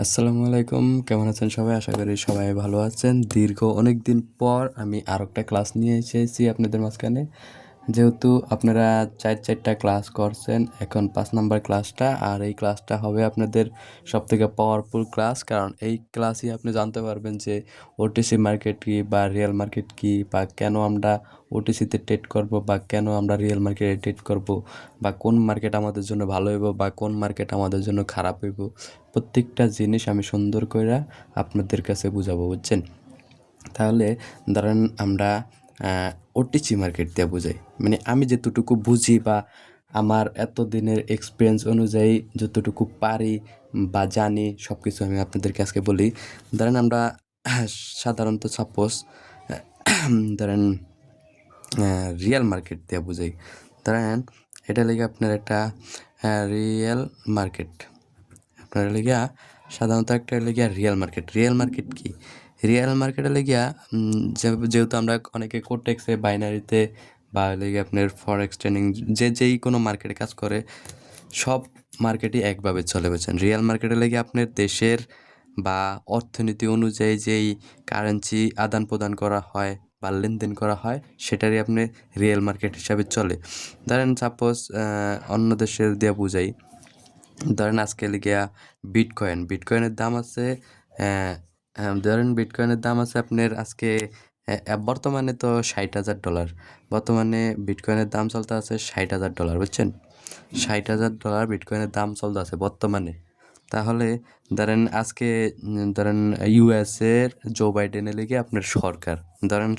আসসালামু আলাইকুম, কেমন আছেন সবাই? আশা করি সবাই ভালো আছেন। দীর্ঘ অনেক দিন পর আমি আর একটা ক্লাস নিয়ে এসেছি আপনাদের মাঝখানে। যেহেতু আপনারা চারটা ক্লাস করছেন, এখন 5 নাম্বার ক্লাসটা, আর এই ক্লাসটা হবে আপনাদের সবথেকে পাওয়ারফুল ক্লাস। কারণ এই ক্লাসই আপনি জানতে পারবেন যে ওটিসি মার্কেট কী বা রিয়েল মার্কেট কী, বা কেন আমরা ওটিসিতে ট্রেড করব, বা কেন আমরা রিয়েল মার্কেটে ট্রেড করব, বা কোন মার্কেট আমাদের জন্য ভালো হইব বা কোন মার্কেট আমাদের জন্য খারাপ হইব। প্রত্যেকটা জিনিস আমি সুন্দর করে আপনাদের কাছে বুঝাবো, বুঝছেন? তাহলে ধরেন আমরা ওটিসি মার্কেট দিয়ে বুঝাই, মানে আমি যতটুকু বুঝি বা আমার এত দিনের এক্সপিরিয়েন্স অনুযায়ী যতটুকু পারি বা জানি সব কিছু আমি আপনাদেরকে আজকে বলি। ধরেন আমরা সাধারণত সাপোজ ধরেন রিয়েল মার্কেট দিয়ে বুঝাই। ধরেন এটা লেগে আপনার একটা রিয়েল মার্কেট, আপনার লেগিয়া সাধারণত একটা লেগিয়া রিয়েল মার্কেট। রিয়েল মার্কেট কি? রিয়েল মার্কেটে লেগিয়া যেহেতু আমরা অনেকে কোটেক্সে, বাইনারিতে বা লেগে আপনার ফরেক্স ট্রেডিং, যেই কোনো মার্কেটে কাজ করে, সব মার্কেটই একভাবে চলে, বুঝছেন? রিয়েল মার্কেটে লেগে আপনার দেশের বা অর্থনীতি অনুযায়ী যেই কারেন্সি আদান প্রদান করা হয় বা লেনদেন করা হয়, সেটারই আপনি রিয়েল মার্কেট হিসাবে চলে। ধরেন সাপোজ অন্য দেশের দিয়ে বুঝাই। ধরেন আজকে লিগিয়া বিটকয়েনের দাম আছে, ধরেন বিটকয়েনের দাম আছে আপনার আজকে বর্তমানে তো $60,000। বর্তমানে বিটকয়েনের দাম চলতে আছে $60,000, বুঝছেন? $60,000 বিটকয়েনের দাম চলতে আছে বর্তমানে। তাহলে ধরেন আজকে ধরেন ইউএসের জো বাইডেনের লেগে আপনার সরকার, ধরেন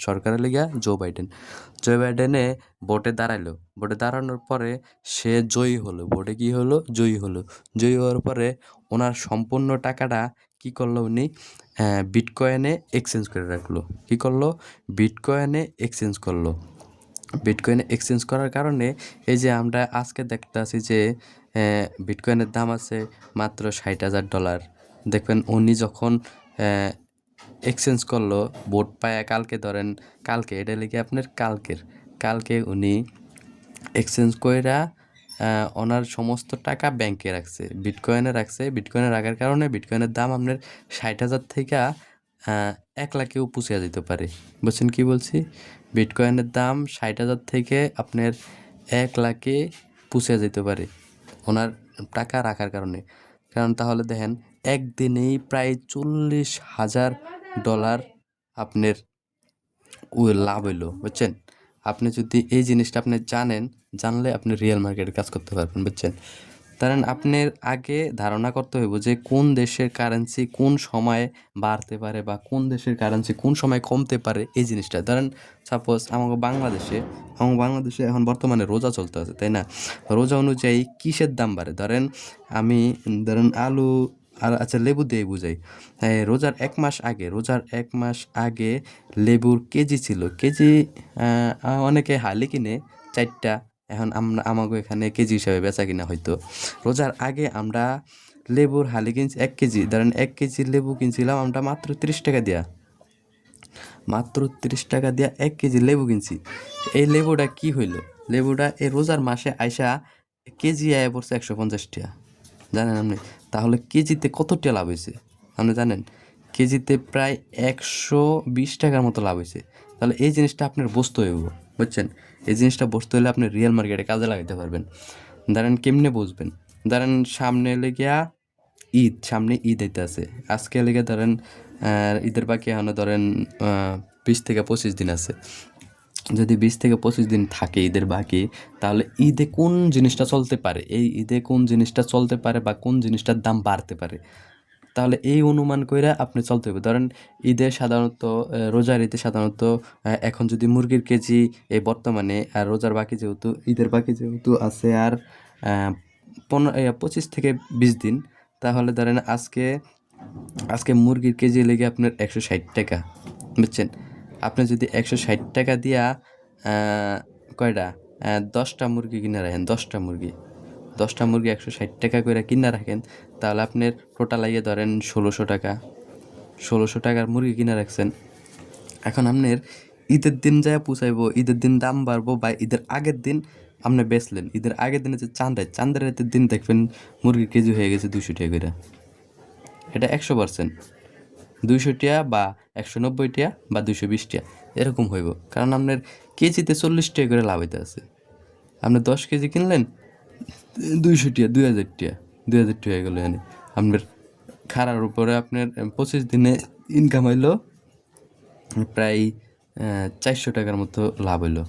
সরকারের লেগে জো বাইডেনে ভোটে দাঁড়াইলো। ভোটে দাঁড়ানোর পরে সে জয়ী হলো। ভোটে কী হলো? জয়ী হলো। জয়ী হওয়ার পরে ওনার সম্পূর্ণ টাকাটা কী করলো উনি? বিটকয়েনে এক্সচেঞ্জ করে রাখলো। কী করলো? বিটকয়েনে এক্সচেঞ্জ করলো। বিটকয়েনে এক্সচেঞ্জ করার কারণে এই যে আমরা আজকে দেখতেছি যে বিটকয়েনের দাম আছে মাত্র $60,000। দেখবেন উনি যখন এক্সচেঞ্জ করলো, ভোট পায়া কালকে, ধরেন কালকে, এটা লেগে আপনার কালকে উনি এক্সচেঞ্জ কইরা ওনার সমস্ত টাকা ব্যাংকে রাখছে, বিটকয়েনে রাখছে। বিটকয়েনে রাখার কারণে বিটকয়েনের দাম আপনার 60,000 থেকে 1,00,000-এও পুষিয়া যেতে পারে। বুঝছেন কি বলছি? বিটকয়েনের দাম 60,000 থেকে আপনার 1,00,000-এ পুষিয়া যেতে পারে ওনার টাকা রাখার কারণে। কারণ তাহলে দেখেন একদিনেই প্রায় $40,000 আপনার লাভ হইলো, বুঝছেন? আপনি যদি এই জিনিসটা আপনি জানলে আপনি রিয়েল মার্কেটে কাজ করতে পারবেন, বুঝছেন? ধরেন আপনার আগে ধারণা করতে হইব যে কোন দেশের কারেন্সি কোন সময়ে বাড়তে পারে বা কোন দেশের কারেন্সি কোন সময় কমতে পারে, এই জিনিসটা। ধরেন সাপোজ আমাকে বাংলাদেশে এখন বর্তমানে রোজা চলতে আছে, তাই না? রোজা অনুযায়ী কিসের দাম বাড়ে? ধরেন আলু, আর আচ্ছা লেবু দিয়ে বুঝাই। রোজার 1 মাস আগে লেবুর কেজি ছিল, অনেকে হালি কিনে 4টা, এখন আমাকে এখানে কেজি হিসাবে বেচা কিনা হয়তো। রোজার আগে আমরা লেবুর হালি কিনছি 1 কেজি, ধরেন 1 কেজি লেবু কিনছিলাম আমরা মাত্র 30 টাকা দিয়া, 1 কেজি লেবু কিনছি। এই লেবুটা কি হইল? লেবুটা এই রোজার মাসে আইসা কেজি আয়া পড়ছে 150 টাকা, জানেন আপনি? তাহলে কেজিতে কত টাকা লাভ হয়েছে আপনি জানেন? কেজিতে প্রায় 120 টাকার মতো লাভ হয়েছে। তাহলে এই জিনিসটা আপনার বুঝতে হইব, বুঝছেন? এই জিনিসটা বুঝতে হলে আপনি রিয়েল মার্কেটে কাজে লাগাতে পারবেন। ধরেন কেমনে বুঝবেন? ধরেন সামনে ঈদ আইতে আছে। আজকে লেগে ধরেন ঈদের বাকি এখনো ধরেন 20 থেকে 25 দিন আছে। যদি 20 থেকে 25 দিন থাকে ঈদের বাকি, তাহলে ঈদে কোন জিনিসটা চলতে পারে, এই ঈদে কোন জিনিসটা চলতে পারে বা কোন জিনিসটার দাম বাড়তে পারে, তাহলে এই অনুমান কইরা আপনি চলতে হবে। ধরেন রোজার ঈদে সাধারণত এখন যদি মুরগির কেজি এই বর্তমানে, আর রোজার বাকি যেহেতু, ঈদের বাকি যেহেতু আছে আর 25 থেকে 20 দিন, তাহলে ধরেন আজকে মুরগির কেজি লেগে আপনার 160 টাকা, বুঝছেন? আপনি যদি 160 টাকা দিয়া কয়টা 10টা মুরগি কিনে রাখেন, 10টা মুরগি 160 টাকা করে কিনে রাখেন, তাহলে আপনার টোটাল আইয়ে ধরেন 1,600 টাকা। 1,600 টাকার মুরগি কিনে রাখছেন। এখন আপনার ঈদের দিন যায় পুষাইবো, ঈদের দিন দাম বাড়বো, বা ঈদের আগের দিন আপনি বেচলেন, ঈদের আগের দিনে যে চাঁদের রাতের দিন দেখবেন মুরগির কেজি হয়ে গেছে 200 টাকা করে। এটা 100%। 200 টিয়া বা 190 টিয়া বা 220 টিয়া এরকম হইব, কারণ আপনার কেজিতে 40 টাকা করে লাভ হইতে আছে। আপনি 10 কেজি কিনলেন 200 টিয়া, 2000 টিয়া, 2000 টাকা হয়ে গেল। এনে আপনার খাড়ার উপরে আপনার 25 দিনে ইনকাম হইলো প্রায় 400 টাকার মতো লাভ হইলো।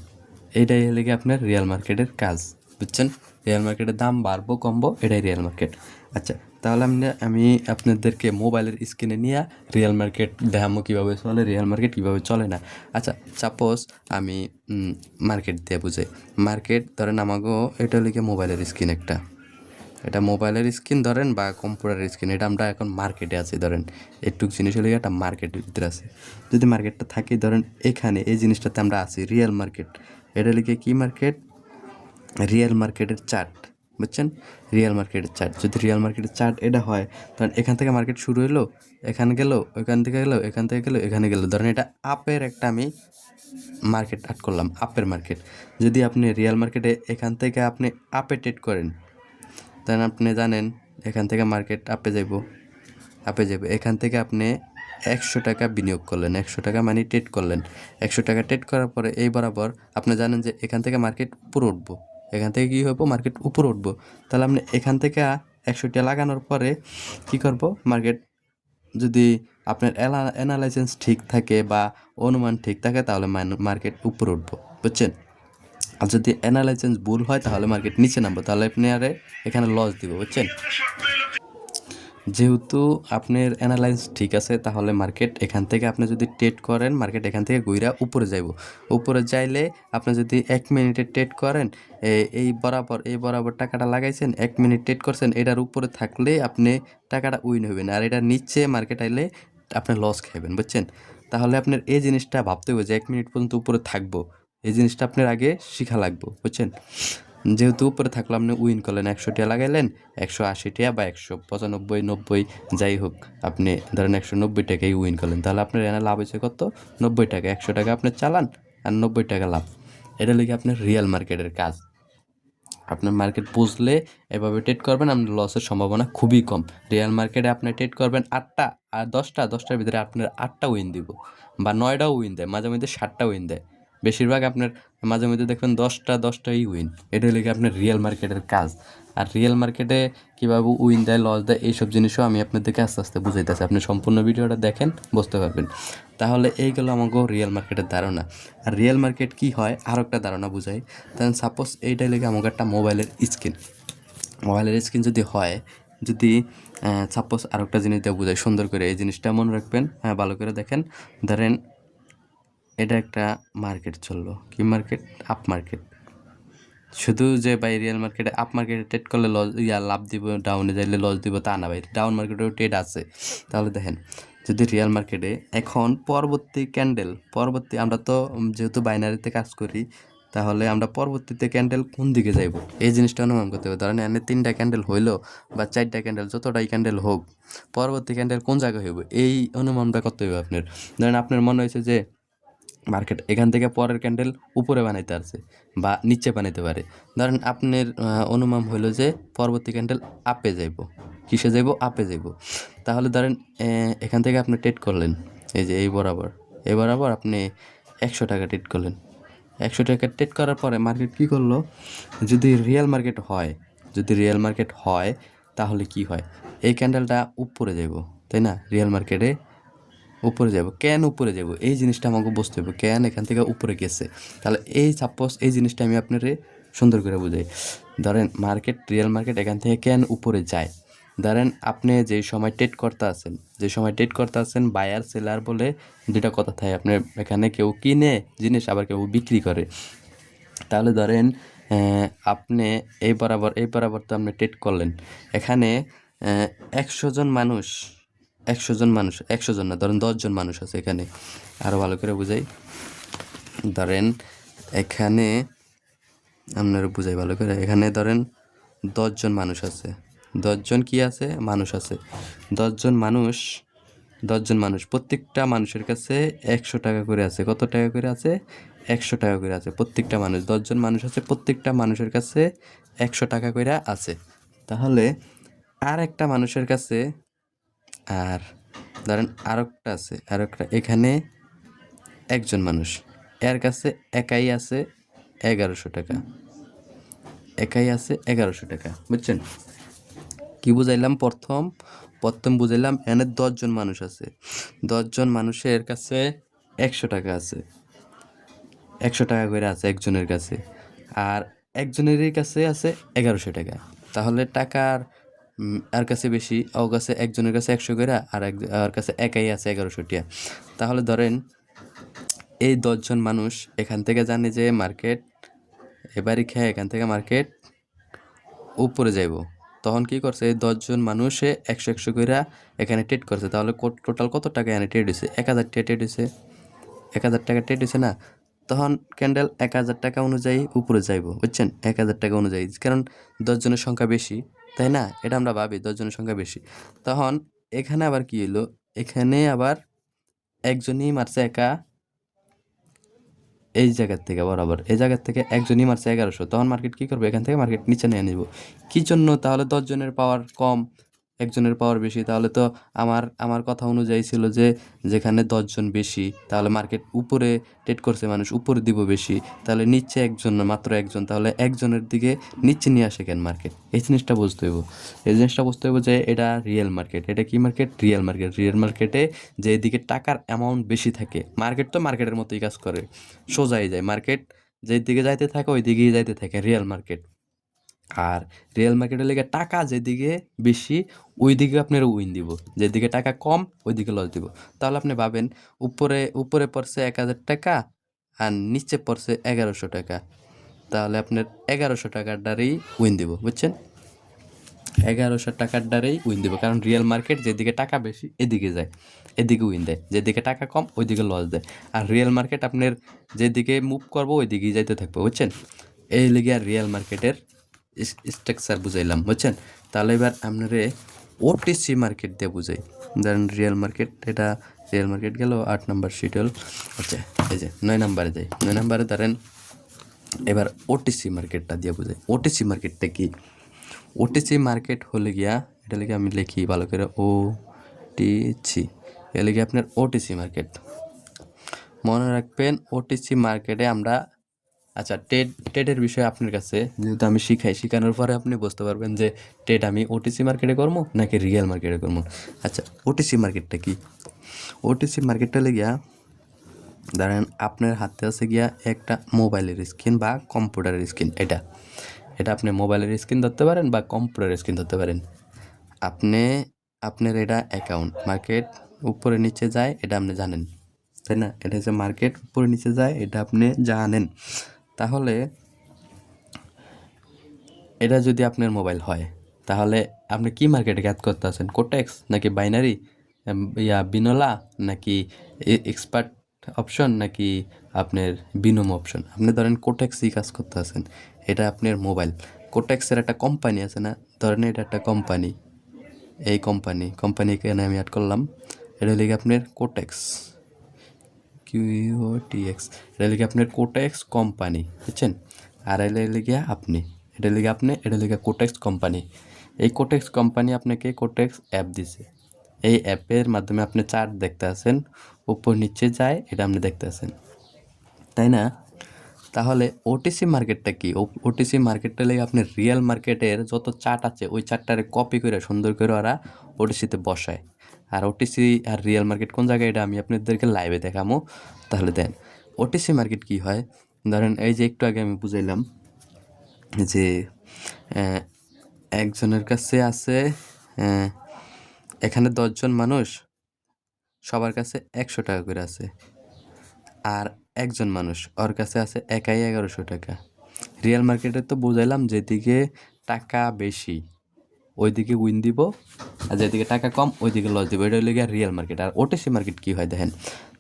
এইটাই হলে কি আপনার রিয়েল মার্কেটের কাজ, বুঝছেন? রিয়েল মার্কেটের দাম বাড়বো কমবো, এটাই রিয়েল মার্কেট। আচ্ছা, তাহলে আমি আপনাদেরকে মোবাইলের স্ক্রিনে নিয়ে রিয়েল মার্কেট দেখামো কীভাবে চলে, রিয়েল মার্কেট কীভাবে চলে না। আচ্ছা, সাপোজ আমি মার্কেট দিয়ে বুঝাই। মার্কেট ধরেন আমাকেও এটা লিখে মোবাইলের স্ক্রিন একটা, এটা মোবাইলের স্ক্রিন ধরেন বা কম্পিউটারের স্ক্রিন, এটা আমরা এখন মার্কেটে আছি ধরেন, একটু জিনিস হলে একটা মার্কেটের ভিতরে আছে। যদি মার্কেটটা থাকি ধরেন এখানে এই জিনিসটাতে আমরা আছি রিয়েল মার্কেট, এটা লিখে কি মার্কেট, রিয়েল মার্কেটের চার্ট, বুঝছেন? রিয়েল মার্কেটের চার্ট, যদি রিয়েল মার্কেটের চার্ট এটা হয়, ধরেন এখান থেকে মার্কেট শুরু হলো, এখানে গেল, ওইখান থেকে গেলো, এখান থেকে গেলো, এখানে গেলো, ধরেন এটা আপের একটা আমি মার্কেট আট করলাম, আপের মার্কেট। যদি আপনি রিয়েল মার্কেটে এখান থেকে আপনি আপে ট্রেড করেন, তাহলে আপনি জানেন এখান থেকে মার্কেট আপে যাব, এখান থেকে আপনি 100 টাকা বিনিয়োগ করলেন, 100 টাকা মানে ট্রেড করলেন। 100 টাকা ট্রেড করার পরে এই বরাবর আপনি জানেন যে এখান থেকে মার্কেট উপরে উঠবো, এখান থেকে কী হবো, মার্কেট উপরে উঠবো। তাহলে আপনি এখান থেকে 100 টাকা লাগানোর পরে কি করব, মার্কেট যদি আপনার অ্যানালাইসিস ঠিক থাকে বা অনুমান ঠিক থাকে তাহলে মার্কেট উপরে উঠবো, বুঝছেন? আর যদি অ্যানালাইসিস ভুল হয় তাহলে মার্কেট নিচে নামবো, তাহলে আপনি আরে এখানে লস দিব, বুঝছেন? যেহেতু আপনার অ্যানালাইজ ঠিক আছে তাহলে মার্কেট এখান থেকে আপনি যদি ট্রেড করেন, মার্কেট এখান থেকে ঘুরা উপরে যাইব। উপরে যাইলে আপনি যদি 1 মিনিটে ট্রেড করেন, এই বরাবর টাকাটা লাগাইছেন, 1 মিনিট ট্রেড করছেন, এটার উপরে থাকলে আপনি টাকাটা উইন হবেন, আর এটার নিচে মার্কেট আইলে আপনি লস খাইবেন, বুঝছেন? তাহলে আপনার এই জিনিসটা ভাবতে হবে যে 1 মিনিট পর্যন্ত উপরে থাকবো, এই জিনিসটা আপনার আগে শিখা লাগবে, বুঝছেন? যেহেতু উপরে থাকলো আপনি উইন করলেন, 100 টাকা লাগাইলেন, 180 টাকা বা 195, 90 যাই হোক, আপনি ধরেন 190 টাকাই উইন করলেন, তাহলে আপনার এখানে লাভ হয়েছে কত, 90 টাকা। 100 টাকা আপনি চালান আর 90 টাকা লাভ, এটা লিখে আপনার রিয়েল মার্কেটের কাজ। আপনার মার্কেট বুঝলে এভাবে ট্রেড করবেন, আপনার লসের সম্ভাবনা খুবই কম। রিয়েল মার্কেটে আপনি ট্রেড করবেন 8টা আর 10টার ভিতরে আপনার 8টা উইন দিব বা 9টাও উইন দেয়, মাঝে মধ্যে 7টা উইন দেয়। বেশিরভাগ আপনার মাঝে মধ্যে দেখবেন 10টাই উইন, এটা লিখে আপনার রিয়েল মার্কেটের কাজ। আর রিয়েল মার্কেটে কীভাবে উইন দেয়, লস দেয়, এইসব জিনিসও আমি আপনাদেরকে আস্তে আস্তে বুঝাইতেছি, আপনি সম্পূর্ণ ভিডিওটা দেখেন, বুঝতে পারবেন। তাহলে এইগুলো আমাকে রিয়েল মার্কেটের ধারণা। আর রিয়েল মার্কেট কি হয় আরও একটা ধারণা বুঝাই। তাহলে সাপোজ এইটাই লেগে আমাকে একটা মোবাইলের স্ক্রিন যদি হয়, যদি সাপোজ আরও একটা জিনিস দিয়ে বোঝাই সুন্দর করে, এই জিনিসটা মনে রাখবেন, হ্যাঁ ভালো করে দেখেন। ধরেন এটা একটা মার্কেট চললো, কি মার্কেট, আপ মার্কেট। শুধু যে ভাই রিয়েল মার্কেটে আপ মার্কেটে ট্রেড করলে লাভ দিব, ডাউনে যাইলে লস দিব তা না ভাই, ডাউন মার্কেটেও ট্রেড আছে। তাহলে দেখেন, যদি রিয়েল মার্কেটে এখন পরবর্তী আমরা তো যেহেতু বাইনারিতে কাজ করি, তাহলে আমরা পরবর্তীতে ক্যান্ডেল কোন দিকে যাইব এই জিনিসটা অনুমান করতে হবে। ধরেন এনে 3টা ক্যান্ডেল হইলো বা 4টা ক্যান্ডেল, যতটাই ক্যান্ডেল হোক, পরবর্তী ক্যান্ডেল কোন জায়গায় হইব এই অনুমানটা করতে হবে আপনার। ধরেন আপনার মনে হয়েছে যে মার্কেট এখান থেকে পরের ক্যান্ডেল উপরে বানাইতে পারছে বা নিচে বানাইতে পারে, ধরেন আপনার অনুমান হইলো যে পরবর্তী ক্যান্ডেল আপে যাইব, কিসে যাইব, আপে যাইব। তাহলে ধরেন এখান থেকে আপনি ট্রেড করলেন, এই যে এই বরাবর আপনি 100 টাকা ট্রেড করলেন। 100 টাকা ট্রেড করার পরে মার্কেট কী করলো, যদি রিয়েল মার্কেট হয় তাহলে কি হয়, এই ক্যান্ডেলটা উপরে যাইব, তাই না? রিয়েল মার্কেটে উপরে যাব, কেন উপরে যাব এই জিনিসটা আমাকে বুঝতে হবে, কেন এখান থেকে উপরে গেছে। তাহলে সাপোজ এই জিনিসটা আমি আপনারে সুন্দর করে বুঝাই। ধরেন রিয়েল মার্কেট এখান থেকে কেন উপরে যায়। ধরেন আপনি যেই সময় ট্রেড করতে আছেন বায়ার সেলার বলে দুটা কথা থাকে, আপনার এখানে কেউ কিনে জিনিস আবার কেউ বিক্রি করে। তাহলে ধরেন আপনি এই বরাবর তো আপনি ট্রেড করলেন, এখানে 100 জন মানুষ, 100 জন না, ধরেন 10 জন মানুষ আছে এখানে, আরও ভালো করে বুঝাই। ধরেন এখানে আপনারা বুঝাই ভালো করে, এখানে ধরেন 10 জন মানুষ আছে, 10 জন কি আছে, মানুষ আছে। 10 জন মানুষ, প্রত্যেকটা মানুষের কাছে 100 টাকা করে আছে। কত টাকা করে আছে, 100 টাকা করে আছে প্রত্যেকটা মানুষ। 10 জন মানুষ আছে, প্রত্যেকটা মানুষের কাছে 100 টাকা করে আছে। তাহলে আর একটা মানুষের কাছে আর ধরেন আরেকটা আছে, আরেকটা এখানে একজন মানুষ, এর কাছে একাই আছে 1100 টাকা, একাই আছে 1100 টাকা, বুঝছেন? কি বুঝাইলাম? প্রথম প্রথম বুঝাইলাম এখানে 10জন মানুষ আছে, 10জন মানুষের কাছে 100 টাকা আছে, 100 টাকা করে আছে একজনের কাছে, আর একজনেরই কাছে আছে 1100 টাকা। তাহলে টাকার আর কাছে বেশি, ওর কাছে একজনের কাছে 100 করে, আর কাছে একাই আছে 1100 টাকা। তাহলে ধরেন এই 10জন মানুষ এখান থেকে জানে যে মার্কেট এবারই খেয়ে এখান থেকে মার্কেট উপরে যাইব, তখন কি করছে? এই 10জন মানুষে 100 করে এখানে ট্রেড করছে। তাহলে টোটাল কত টাকা এখানে ট্রেড হয়েছে? 1000 টাকা ট্রেড হয়েছে, 1000 টাকা ট্রেড হয়েছে না? তখন ক্যান্ডেল 1000 টাকা অনুযায়ী উপরে যাইব, বুঝছেন? 1000 টাকা অনুযায়ী, কারণ 10জনের সংখ্যা বেশি, তাই না? এটা আমরা ভাবি 10জনের সংখ্যা বেশি। তখন এখানে আবার কি হলো? এখানে আবার একজনই মারছে একা এই জায়গার থেকে, বরাবর এই জায়গার থেকে একজনই মারছে 1100। তখন মার্কেট কী করবে? এখান থেকে মার্কেট নিচে নিয়ে নিব। কী জন্য? তাহলে 10জনের পাওয়ার কম, একজনের পাওয়ার বেশি। তাহলে তো আমার আমার কথা অনুযায়ী ছিল যে যেখানে 10জন বেশি, তাহলে মার্কেট উপরে ট্রেড করছে, মানুষ উপরে দিব বেশি, তাহলে নিচে একজন, মাত্র একজন, তাহলে একজনের দিকে নিচে নিয়ে আসে কেন মার্কেট? এই জিনিসটা বুঝতে হইব। এই জিনিসটা বুঝতে হইব যে এটা রিয়েল মার্কেট। এটা কি মার্কেট? Real market. রিয়েল মার্কেটে যেদিকে টাকার অ্যামাউন্ট বেশি থাকে, মার্কেট তো মার্কেটের মতোই কাজ করে, সোজাই যায় মার্কেট, যেদিকে যাইতে থাকে ওই দিকেই যাইতে থাকে রিয়েল মার্কেট। আর রিয়েল মার্কেটের লেগে টাকা যেদিকে বেশি ওই দিকে আপনার উইন দিব, যেদিকে টাকা কম ওই দিকে লস দিব। তাহলে আপনি ভাবেন, উপরে উপরে পড়ছে 1000 টাকা আর নিচে পড়ছে 1100 টাকা, তাহলে আপনার 1100 টাকার দ্বারেই উইন দিব, বুঝছেন? 1100 টাকার দ্বারেই উইন দিব, কারণ রিয়েল মার্কেট যেদিকে টাকা বেশি এদিকে যায়, এদিকে উইন দেয়, যেদিকে টাকা কম ওই দিকে লস দেয়। আর রিয়েল মার্কেট আপনার যেদিকে মুভ করবো ওই দিকেই যাইতে থাকবো, বুঝছেন? এই লিগে আর রিয়েল মার্কেটের স্ট্রাকচার বুঝাইলাম, বুঝছেন? তাহলে এবার আপনারে ওটিসি মার্কেট দিয়ে বুঝাই। ধরেন রিয়েল মার্কেট, এটা রিয়েল মার্কেট গেল 8 নম্বর শিডিউল। আচ্ছা, এই যে 9 নম্বরে যাই, 9 নম্বরে ধরেন এবার ওটিসি মার্কেটটা দিয়ে বুঝাই। ওটিসি মার্কেটটা কি? ওটিসি মার্কেট হলে গিয়া, এটা লিখে আমি লিখি ভালো করে, ও টি সি, এ লিখে আপনার ওটিসি মার্কেট। মনে রাখবেন ওটিসি মার্কেটে আমরা, আচ্ছা টেটের বিষয়ে আপনার কাছে যেহেতু আমি শিখাই, শেখানোর পরে আপনি বুঝতে পারবেন যে টেট আমি ওটিসি মার্কেটে করবো নাকি রিয়েল মার্কেটে করবো। আচ্ছা, ওটিসি মার্কেটটা কি? ওটিসি মার্কেটটা লেগিয়া ধরেন আপনার হাতে আছে গিয়া একটা মোবাইলের স্ক্রিন বা কম্পিউটারের স্ক্রিন, এটা এটা আপনি মোবাইলের স্ক্রিন ধরতে পারেন বা কম্পিউটারের স্ক্রিন ধরতে পারেন। আপনি আপনার এটা অ্যাকাউন্ট, মার্কেট উপরে নিচে যায় এটা আপনি জানেন, তাই না? এটা হচ্ছে মার্কেট উপরে নিচে যায়, এটা আপনি জানেন। তাহলে এটা যদি আপনার মোবাইল হয়, তাহলে আপনি কি মার্কেটে কাজ করতে আছেন? কোটেক্স নাকি বাইনারি, বিনোলা নাকি এক্সপার্ট অপশন নাকি আপনার বিনোম অপশন? আপনি ধরেন কোটেক্সই কাজ করতে আছেন, এটা আপনার মোবাইল। কোটেক্সের একটা কোম্পানি আছে না, ধরেন এটা একটা কোম্পানি, এই কোম্পানি এখানে আমি অ্যাড করলাম, এটা লিখে আপনার কোটেক্স, QOTX, এটা লিখে আপনার কোটেক্স কোম্পানি, বুঝছেন? আর এটা লিখে আপনি, এটা লিখে আপনি, এটা লিখে কোটেক্স কোম্পানি। এই কোটেক্স কোম্পানি আপনাকে কোটেক্স অ্যাপ দিছে, এই অ্যাপের মাধ্যমে আপনি চার্ট দেখতে আছেন, উপর নিচে যায় এটা আপনি দেখতে আছেন, তাই না? তাহলে ওটিসি মার্কেটটা কি? ওটিসি মার্কেটটা লেগে আপনি রিয়েল মার্কেটের যত চার্ট আছে ওই চার্টটারে কপি করে সুন্দর করে ওরা ওটিসিতে বসায়। আর ওটিসি আর রিয়েল মার্কেট কোন জায়গায় এটা আমি আপনাদেরকে লাইভে দেখামো। তাহলে দেন ওটিসি মার্কেট কি হয়? ধরেন এই যে একটু আগে আমি বুঝাইলাম যে একজনের কাছে আছে, এখানে 10জন মানুষ, সবার কাছে 100 টাকা করে আছে, আর একজন মানুষ ওর কাছে আছে একাই 1100 টাকা। রিয়েল মার্কেটে তো বুঝাইলাম যেদিকে টাকা বেশি ওইদিকে উইন দিব, আর যেদিকে টাকা কম ওইদিকে লস দিব, এটা হলে গিয়ে রিয়েল মার্কেট। আর ওটিসি মার্কেট কী হয় দেখেন,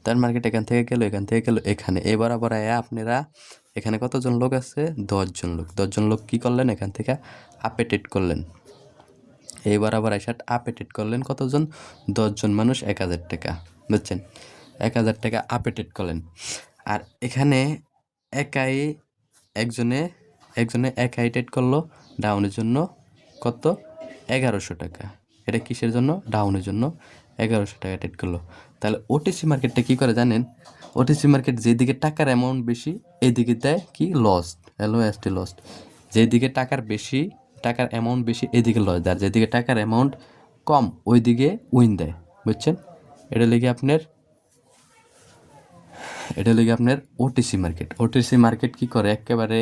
তার মার্কেট এখান থেকে গেলো, এখান থেকে গেলো এখানে, এবার আবার আপনারা এখানে কতজন লোক আছে? 10জন লোক। 10জন লোক কী করলেন? এখান থেকে আপে ট্রেড করলেন, এইবার আবার আইসা আপে ট্রেড করলেন কতজন? 10জন মানুষ 1000 টাকা, বুঝছেন? 1000 টাকা আপে ট্রেড করলেন। আর এখানে একাই একজনে একজনে একাই ট্রেড করলো ডাউনের জন্য কত? 1100 টাকা। এটা কিসের জন্য? ডাউনের জন্য 1100 টাকা ট্রেড করলো। তাহলে ওটিসি মার্কেটটা কী করে জানেন? ওটিসি মার্কেট যেদিকে টাকার অ্যামাউন্ট বেশি এদিকে দেয় কি লস্ট, LOST লস্ট। যেদিকে টাকার অ্যামাউন্ট বেশি এদিকে লস দেয়, আর যেদিকে টাকার অ্যামাউন্ট কম ওইদিকে উইন দেয়, বুঝছেন? এটা লেগে আপনার ওটিসি মার্কেট কী করে একেবারে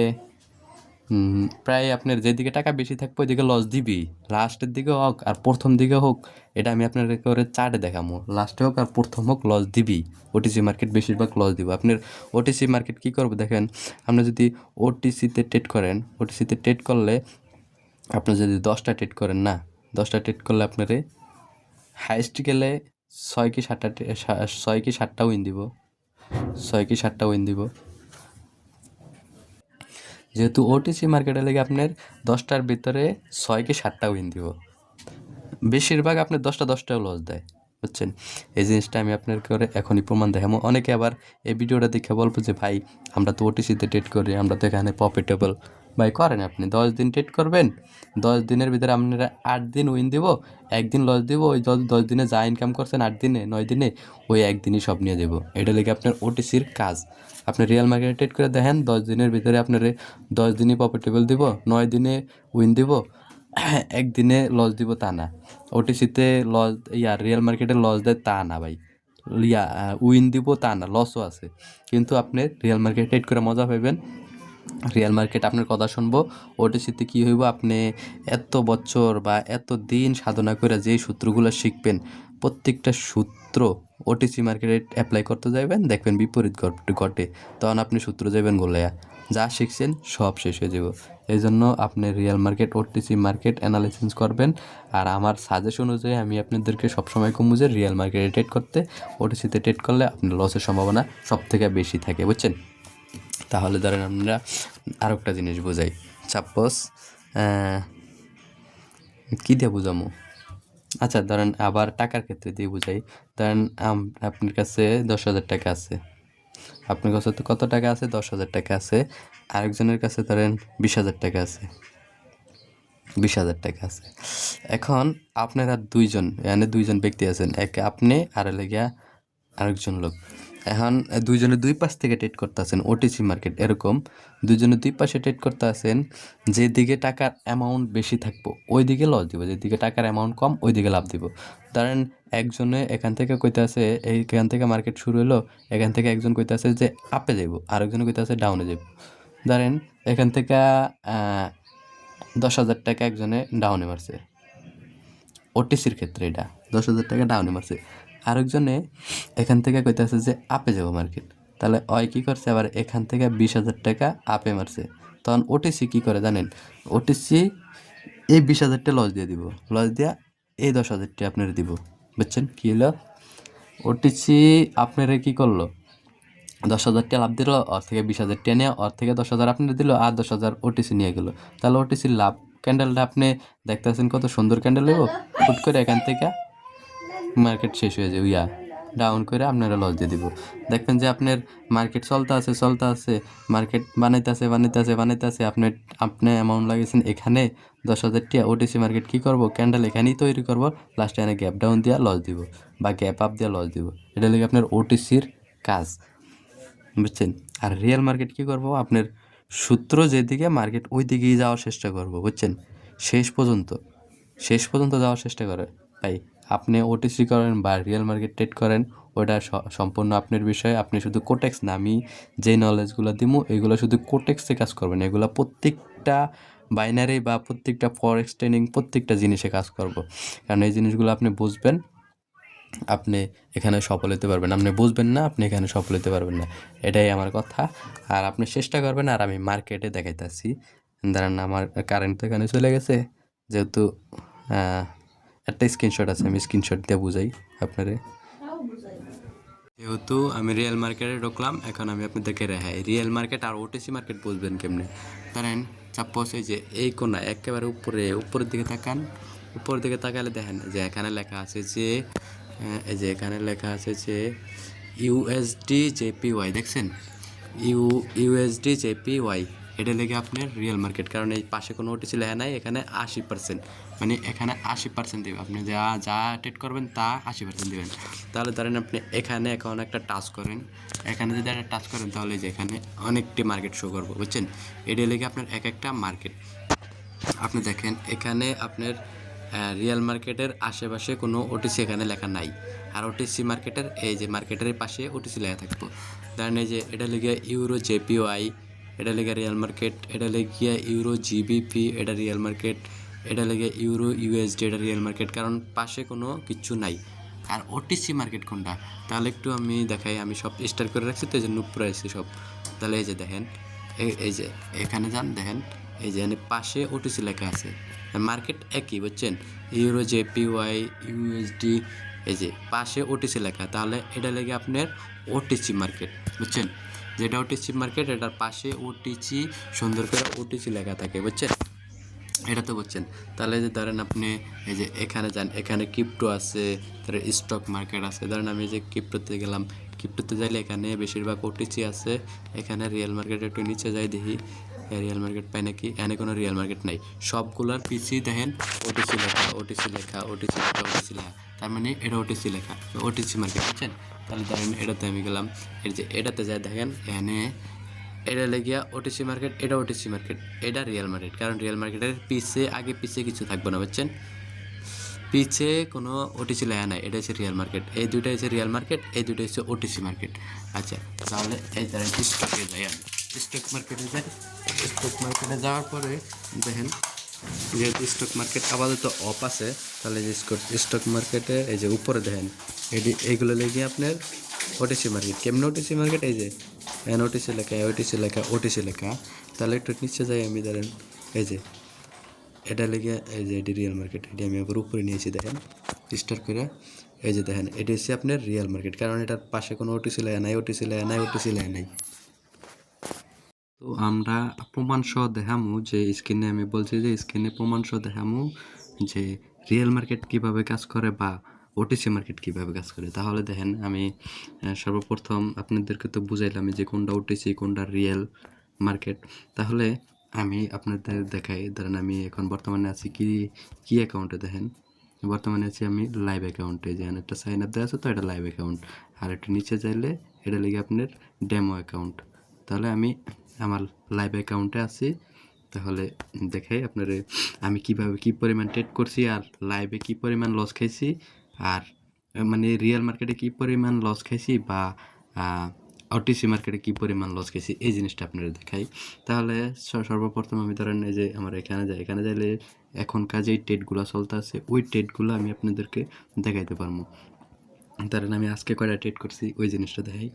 প্রায় আপনার যেদিকে টাকা বেশি থাকবে ওইদিকে লস দিবি, লাস্টের দিকে হোক আর প্রথম দিকে হোক, এটা আমি আপনার একেবারে চার্টে দেখাবো, লাস্টে হোক আর প্রথম হোক লস দিবি। ওটিসি মার্কেট বেশিরভাগ লস দিব। আপনার ওটিসি মার্কেট কী করবে দেখেন, আপনি যদি ওটিসিতে ট্রেড করলে আপনি যদি 10টা ট্রেড করেন না, 10টা ট্রেড করলে আপনারে হাইস্ট গেলে 6 কি 7টা উইন দিব। যেহেতু ওটিসি মার্কেটে লেগে আপনার 10টার ভিতরে 6 কি 7টা উইন দিব। বেশিরভাগ আপনার 10টাও লস দেয়, বুঝছেন? এই জিনিসটা আমি আপনার করে এখনই প্রমাণ দেখাবো। অনেকে আবার এই ভিডিওটা দেখে বলবো যে ভাই আমরা তো ওটিসিতে ট্রেড করি, আমরা তো এখানে প্রফিটেবল। ভাই করেন, আপনি 10 দিন ট্রেড করবেন, 10 দিনের ভিতরে আপনারা 8 দিন উইন দিব, 1 দিন লস দিব। ওই 10 দিনে যা ইনকাম করছেন 8 দিনে 9 দিনে ওই 1 দিনই সব নিয়ে দেবো। এটা লেগে আপনার ওটিসির কাজ। আপনি রিয়েল মার্কেটে ট্রেড করে দেখেন, 10 দিনের ভিতরে আপনার 10 দিনই প্রফিটেবল দিব, 9 দিনে উইন দিব, 1 দিনে লস দিব তা না। ওটিসিতে লস রিয়েল মার্কেটে লস দেয় তা না ভাই, উইন দিব তা না, লসও আছে। কিন্তু আপনি রিয়েল মার্কেট ট্রেড করে মজা পাইবেন, রিয়েল মার্কেট আপনার কথা শুনবো। ওটিসিতে কী হইব, আপনি এত বছর বা এত দিন সাধনা করে যেই সূত্রগুলো শিখবেন প্রত্যেকটা সূত্র ওটিসি মার্কেটে অ্যাপ্লাই করতে যাবেন, দেখবেন বিপরীত ঘটে, তখন আপনি সূত্র যাবেন গোলায়া, যা শিখছেন সব শেষ হয়ে যাব। এই জন্য আপনি real market OTC market analysis করবেন। আর আমার সাজেশন অনুযায়ী আমি আপনাদেরকে সবসময় কমবো যে রিয়েল মার্কেটে ট্রেড করতে, ওটিসিতে ট্রেড করলে আপনার লসের সম্ভাবনা সব থেকে বেশি থাকে, বুঝছেন? তাহলে ধরেন আমরা আরও একটা জিনিস বোঝাই। সাপোজ কী দিয়ে বুঝামো, আচ্ছা ধরেন আবার টাকার ক্ষেত্রে দিয়ে বুঝাই। ধরেন আপনার কাছে 10,000 টাকা আছে, আপনার কাছে তো কত টাকা আছে? 10,000 টাকা আছে। আরেকজনের কাছে ধরেন 20,000 টাকা আছে, 20,000 টাকা আছে। এখন আপনারা দুইজন ব্যক্তি আছেন, এক আপনি আর লেগিয়া আরেকজন লোক। এখন দুইজনে দুই পাশ থেকে ট্রেড করতে আছেন, ওটিসি মার্কেট এরকম দুইজনে দুই পাশে ট্রেড করতে আছেন। যেদিকে টাকার অ্যামাউন্ট বেশি থাকবো ওই দিকে লস দিব, যেদিকে টাকার অ্যামাউন্ট কম ওই দিকে লাভ দিব। ধরেন একজনে এখান থেকে কইতে আছে, এইখান থেকে মার্কেট শুরু হলো, এখান থেকে একজন কইতে আছে যে আপে যাইব, আরেকজন কইতে আছে ডাউনে যাইব। ধরেন এখান থেকে 10,000 টাকা একজনে ডাউনে মারছে, ওটিসির ক্ষেত্রে এটা 10,000 টাকা ডাউনে মারছে। আরেকজনে এখান থেকে কইতেছে যে আপে যাবো মার্কেট, তাহলে অয় কী করছে আবার এখান থেকে 20,000 টাকা আপে মারছে। তখন ওটিসি কী করে জানেন? ওটিসি এই 20,000টা লস দিয়ে দিব, লস দিয়া এই 10,000টা আপনার দিব, বুঝছেন? কী হলো, ওটিসি আপনারা কী করলো, 10,000 লাভ দিল, ওর থেকে 20,000 নিয়ে ওর থেকে 10,000 আপনার দিল, আর 10,000 ওটিসি নিয়ে গেল। তাহলে ওটিসির লাভ। ক্যান্ডেলটা আপনি দেখতেছেন কত সুন্দর ক্যান্ডেল হইব, হুট করে এখান থেকে মার্কেট শেষ হয়ে যায়, ডাউন করে আপনারা লস দিয়ে দিব। দেখবেন যে আপনার মার্কেট চলতে আছে, মার্কেট বানাইতে আছে, আপনি অ্যামাউন্ট লাগিয়েছেন এখানে 10,000 টাকা। ওটিসি মার্কেট কী করবো, ক্যান্ডেল এখানেই তৈরি করবো, লাস্টে এনে গ্যাপ ডাউন দিয়ে লস দিব বা গ্যাপ আপ দিয়ে লস দিব। এটা লেগে আপনার ওটিসির কাজ, বুঝছেন? আর রিয়েল মার্কেট কী করবো, আপনার সূত্র যেদিকে মার্কেট ওই দিকেই যাওয়ার চেষ্টা করবো, বুঝছেন? শেষ পর্যন্ত যাওয়ার চেষ্টা করে। তাই আপনি ওটিসি করেন বা রিয়েল মার্কেট ট্রেড করেন, ওটা সম্পূর্ণ আপনার বিষয়। আপনি শুধু কোটেক্স না, আমি যেই নলেজগুলো দিব এগুলো শুধু কোটেক্সে কাজ করবেন, এগুলো প্রত্যেকটা বাইনারি বা প্রত্যেকটা ফরেক্স ট্রেডিং প্রত্যেকটা জিনিসে কাজ করব। কারণ এই জিনিসগুলো আপনি বুঝবেন, আপনি এখানে সফল হতে পারবেন, আপনি বুঝবেন না আপনি এখানে সফল হতে পারবেন না, এটাই আমার কথা। আর আপনি চেষ্টা করবেন, আর আমি মার্কেটে দেখাইতেছি। ধরেন আমার কারেন্ট তো এখানে চলে গেছে, যেহেতু একটা স্ক্রিনশট আছে, আমি স্ক্রিনশট দিয়ে বুঝাই আপনারে। যেহেতু আমি রিয়েল মার্কেটে ঢুকলাম, এখন আমি আপনাদেরকে রেহাই রিয়েল মার্কেট আর ওটিসি মার্কেট বুঝবেন কেমনে। ধরেন সাপোজ এই যে এই কোনা একেবারে উপরের দিকে তাকান, উপরের দিকে তাকালে দেখেন যে এখানে লেখা আছে যে এই যে এখানে লেখা আছে যে USD JPY, দেখছেন? USD JPY, এটা লেগে আপনার রিয়েল মার্কেট, কারণ এই পাশে কোনো ওটিসি লেখা নাই, এখানে 80%, মানে এখানে 80% দেবে, আপনি যা যা ট্রেড করবেন তা 80% দেবেন। তাহলে ধরেন আপনি এখানে এখন একটা টাচ করেন, এখানে যদি একটা টাচ করেন তাহলে যে এখানে অনেকটি মার্কেট শো করবো, বুঝছেন? এটা লেগে আপনার এক একটা মার্কেট। আপনি দেখেন এখানে আপনার রিয়েল মার্কেটের আশেপাশে কোনো ওটিসি এখানে লেখা নাই, আর ওটিসি মার্কেটের এই যে মার্কেটের পাশে ওটিসি লেখা থাকবো। ধরেন এই যে এটা লিখে ইউরো জেপিওআই, এটা লেগে রিয়েল মার্কেট, এটা লেগে ইউরো জিবিপি, এটা রিয়েল মার্কেট, এটা লেগে ইউরো ইউএসডি, এটা রিয়েল মার্কেট, কারণ পাশে কোনো কিচ্ছু নাই। আর ওটিসি মার্কেট কোনটা তাহলে একটু আমি দেখাই, আমি সব স্টার করে রাখছি তো এই জন্য উপরে আসছি সব। তাহলে এই যে দেখেন, এই যে এখানে যান, দেখেন এই যে পাশে ওটিসি লেখা আছে, মার্কেট একই, বুঝছেন? ইউরো জেপিওয়াই ইউএসডি, এই যে পাশে ওটিসি লেখা, তাহলে এটা লেগে আপনার ওটিসি মার্কেট, বুঝছেন? যেটা ওটিসি মার্কেট এটার পাশে ওটিসি, সুন্দর করে ওটিসি লেখা থাকে, বুঝছেন? এটা তো বুঝছেন। তাহলে যে ধরেন আপনি এই যে এখানে যান, এখানে ক্রিপ্টো আছে, তারপরে স্টক মার্কেট আছে। ধরেন আমি যে ক্রিপ্টোতে গেলাম, ক্রিপ্টোতে যাইলে এখানে বেশিরভাগ ওটিসি আছে, এখানে রিয়েল মার্কেট একটু নিচে যাই দেখি রিয়েল মার্কেট পাই নাকি, এখানে কোনো রিয়েল মার্কেট নাই, সবগুলার পিছি দেখেন ওটিসি লেখা, ওটিসি লেখা, ওটিসি লেখা, ওটিসি লেখা, তার মানে এটা ওটিসি লেখা, ওটিসি মার্কেট, বুঝছেন? তাহলে ধরেন এটাতে আমি গেলাম, এই যে এটাতে যাই দেখেন এখানে এটা লেগিয়া ওটিসি মার্কেট, এটা ওটিসি মার্কেট, এটা রিয়েল মার্কেট, কারণ রিয়েল মার্কেটের পিছে আগে পিছে কিছু থাকবে না, বুঝছেন? পিছে কোনো ওটিসি লেখা নাই, এটা হচ্ছে রিয়েল মার্কেট। এই দুইটা হচ্ছে রিয়েল মার্কেট, এই দুইটা হচ্ছে ওটিসি মার্কেট। আচ্ছা, তাহলে এই ধরেন স্টকে যাই, আমি স্টক মার্কেটে যাই। স্টক মার্কেটে যাওয়ার পরে দেখেন, যেহেতু স্টক মার্কেট আপাতত অফ আছে, তাহলে যে স্টক মার্কেটে এই যে উপরে দেখেন এইগুলো লেগে আপনার ওটিসি মার্কেট। কেমন ওটিসি মার্কেট? এই যে এন ওটিসি লেখা, ওটিসি লেখা, ওটিসি লেখা। তাহলে একটু নিচে যাই আমি, ধরেন এই যে এটা লেগে এই যে এটি রিয়েল মার্কেট, এটি আমি আবার উপরে নিয়েছি, দেখেন স্টার করে। এই যে দেখেন এটি হচ্ছে আপনার রিয়েল মার্কেট, কারণ এটার পাশে কোনো ওটিসি লেখা নাই, ওটিসি লেখা নাই, ওটিসি লেখা নাই। তো আমরা প্রমাণ সহ দেখামু, যে স্ক্রিনে আমি বলছি যে স্ক্রিনে প্রমাণ সহ দেখামু যে রিয়েল মার্কেট কিভাবে কাজ করে বা ওটিসি মার্কেট কিভাবে কাজ করে। তাহলে দেখেন আমি সর্বপ্রথম আপনাদেরকে তো বুঝাইলাম যে কোনটা ওটিসি কোনটা রিয়েল মার্কেট। তাহলে আমি আপনাদের দেখাই, ধরেন আমি এখন বর্তমানে আছি কি অ্যাকাউন্টে, দেখেন বর্তমানে আছি আমি লাইভ অ্যাকাউন্টে, যে একটা সাইন আপ দেওয়া আছে, তো এটা লাইভ অ্যাকাউন্ট। আর একটু নিচে চাইলে এটা লিখে আপনার ডেমো অ্যাকাউন্ট। তাহলে আমি আমার লাইভ অ্যাকাউন্টে আছি। তাহলে দেখাই আপনার আমি কিভাবে কি পরিমাণ ট্রেড করছি, আর লাইভে কি পরিমাণ লস খাইছি, আর মানে রিয়েল মার্কেটে কি পরিমাণ লস খাইছি, বা ওটিসি মার্কেটে কি পরিমাণ লস খাইছি, এই জিনিসটা আপনারা দেখাই। তাহলে সর্বপ্রথম আমি ধরেন এই যে আমার এখানে যাই, এখানে যাইলে এখনকার যেই ট্রেডগুলো চলতে আছে ওই ট্রেডগুলো আমি আপনাদেরকে দেখাইতে পারবো। ধরেন আমি আজকে কয়টা ট্রেড করছি ওই জিনিসটা দেখাই।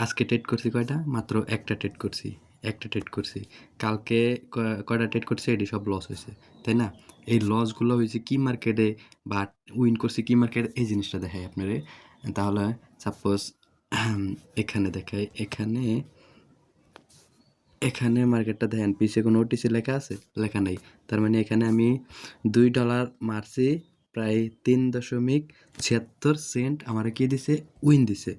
আজকে ট্রেড করছি কয়টা? মাত্র একটা ট্রেড করছি, একটা ট্রেড করছি। কালকে কয়টা ট্রেড করছি, এটি সব লস হয়েছে, তাই না? এই লসগুলো হয়েছে কি মার্কেটে, বা উইন করছি কি মার্কেটে, এই জিনিসটা দেখাই আপনারে। তাহলে সাপোজ এখানে দেখাই, এখানে মার্কেটটা দেখেন পিছে কোনো ওটিসি লেখা আছে? লেখা নেই। তার মানে এখানে আমি $2 মারছি, প্রায় 3.76 আমার কি দিছে? উইন দিছে।